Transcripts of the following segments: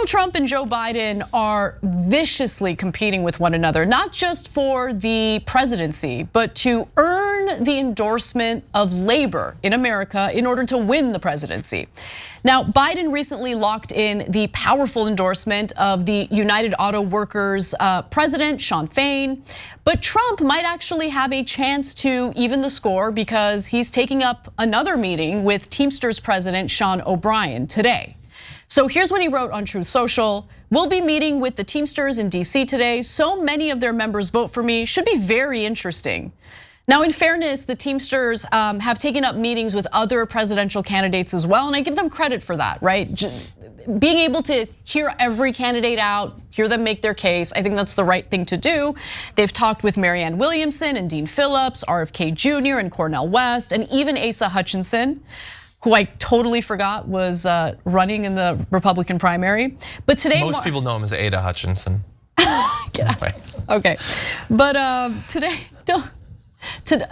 Donald Trump and Joe Biden are viciously competing with one another, not just for the presidency, but to earn the endorsement of labor in America in order to win the presidency. Now, Biden recently locked in the powerful endorsement of the United Auto Workers president, Shawn Fain. But Trump might actually have a chance to even the score because he's taking up another meeting with Teamsters president Sean O'Brien today. So here's what he wrote on Truth Social. We'll be meeting with the Teamsters in DC today. So many of their members vote for me. Should be very interesting. Now, in fairness, the Teamsters have taken up meetings with other presidential candidates as well, and I give them credit for that, right? Being able to hear every candidate out, hear them make their case, I think that's the right thing to do. They've talked with Marianne Williamson and Dean Phillips, RFK Jr. and Cornel West, and even Asa Hutchinson, who I totally forgot was running in the Republican primary. But today- Most people know him as Ada Hutchinson. Get out. Okay, but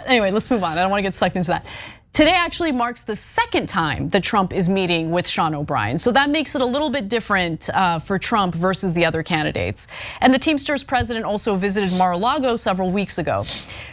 anyway, let's move on. I don't want to get sucked into that. Today actually marks the second time that Trump is meeting with Sean O'Brien. So that makes it a little bit different for Trump versus the other candidates. And the Teamsters president also visited Mar-a-Lago several weeks ago.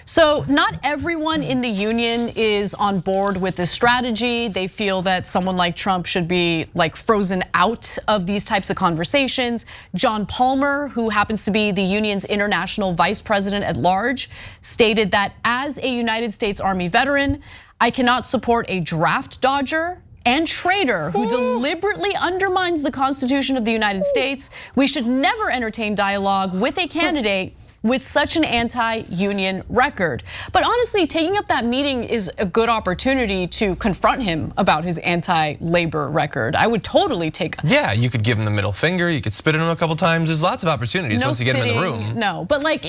So not everyone in the union is on board with this strategy. They feel that someone like Trump should be like frozen out of these types of conversations. John Palmer, who happens to be the union's international vice president at large, stated that as a United States Army veteran, I cannot support a draft dodger and traitor who deliberately undermines the Constitution of the United States. We should never entertain dialogue with a candidate with such an anti-union record. But honestly, taking up that meeting is a good opportunity to confront him about his anti-labor record. I would totally take. Yeah, you could give him the middle finger, you could spit at him a couple times. There's lots of opportunities once you get him in the room. No, but like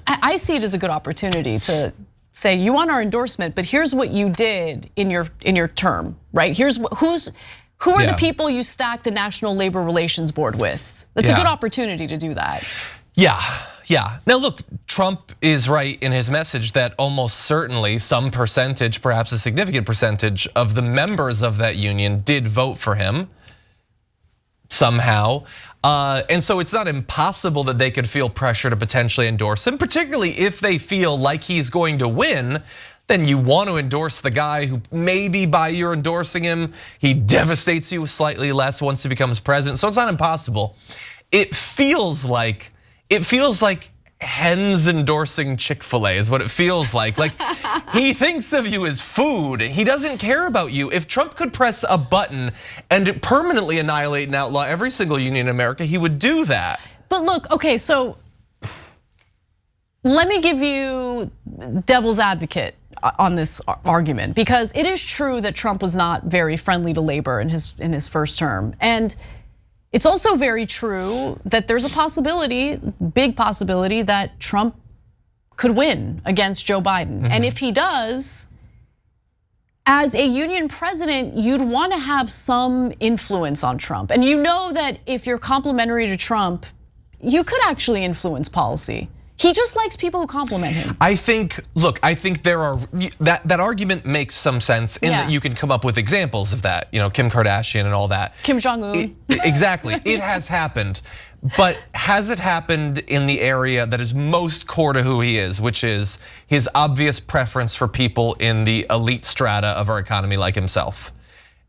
I see it as a good opportunity to say, you want our endorsement, but here's what you did in your term, right? Who are the people you stacked the National Labor Relations Board with? That's a good opportunity to do that. Yeah. Now look, Trump is right in his message that almost certainly some percentage, perhaps a significant percentage of the members of that union did vote for him somehow. And so it's not impossible that they could feel pressure to potentially endorse him, particularly if they feel like he's going to win. Then you want to endorse the guy who maybe by your endorsing him, he devastates you slightly less once he becomes president. So it's not impossible. It feels like hens endorsing Chick-fil-A is what it feels like. Like he thinks of you as food. He doesn't care about you. If Trump could press a button and permanently annihilate and outlaw every single union in America, he would do that. But look, okay, so let me give you devil's advocate on this argument, because it is true that Trump was not very friendly to labor in his first term. And it's also very true that there's a possibility, big possibility, that Trump could win against Joe Biden. And if he does, as a union president, you'd want to have some influence on Trump. And you know that if you're complimentary to Trump, you could actually influence policy. He just likes people who compliment him. I think there are, that argument makes some sense in that you can come up with examples of that. Kim Kardashian and all that. Kim Jong-un. Exactly, it has happened. But has it happened in the area that is most core to who he is, which is his obvious preference for people in the elite strata of our economy like himself?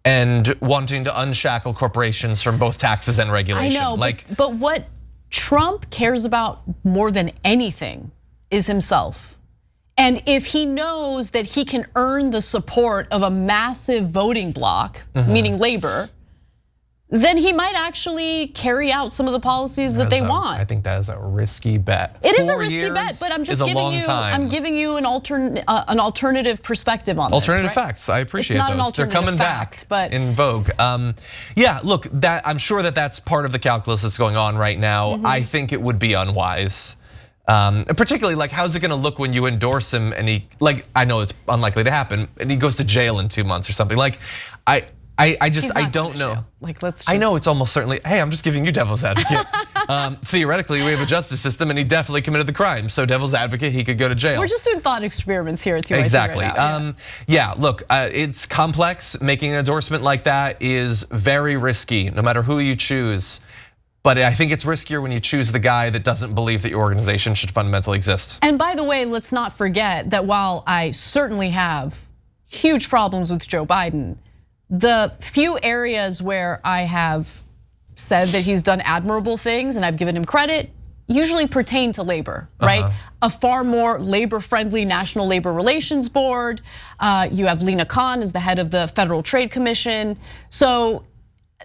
And wanting to unshackle corporations from both taxes and regulation. I know, but what Trump cares about more than anything is himself. And if he knows that he can earn the support of a massive voting bloc, meaning labor, then he might actually carry out some of the policies that they want. I think that is a risky bet. It is a risky bet, but I'm just giving you an alternative perspective on this. Alternative facts, I appreciate those. It's not an alternative They're coming fact, back in vogue. Yeah, look, I'm sure that's part of the calculus that's going on right now. I think it would be unwise. Particularly, like, how's it gonna look when you endorse him and I know it's unlikely to happen, and he goes to jail in 2 months or something. Like, I don't know. I know it's almost certainly, hey, I'm just giving you devil's advocate. Theoretically, we have a justice system and he definitely committed the crime. So devil's advocate, he could go to jail. We're just doing thought experiments here at TYC exactly. right now. Yeah, look, it's complex. Making an endorsement like that is very risky, no matter who you choose. But I think it's riskier when you choose the guy that doesn't believe that your organization should fundamentally exist. And by the way, let's not forget that while I certainly have huge problems with Joe Biden, the few areas where I have said that he's done admirable things and I've given him credit usually pertain to labor, right? A far more labor-friendly National Labor Relations Board. You have Lena Khan as the head of the Federal Trade Commission. So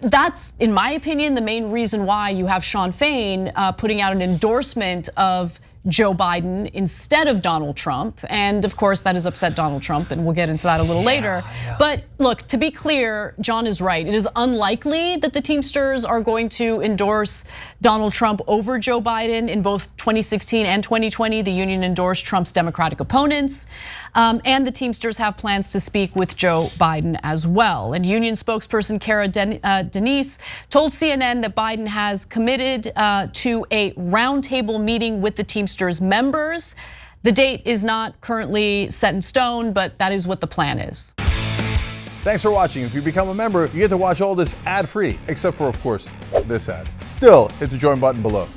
that's, in my opinion, the main reason why you have Sean Fain putting out an endorsement of Joe Biden instead of Donald Trump. And of course, that has upset Donald Trump, and we'll get into that a little later. But look, to be clear, John is right. It is unlikely that the Teamsters are going to endorse Donald Trump over Joe Biden. In both 2016 and 2020, the union endorsed Trump's Democratic opponents. And the Teamsters have plans to speak with Joe Biden as well. And union spokesperson Kara Denise told CNN that Biden has committed to a roundtable meeting with the Teamsters members. The date is not currently set in stone, but that is what the plan is. Thanks for watching. If you become a member, you get to watch all this ad-free, except for, of course, this ad. Still, hit the join button below.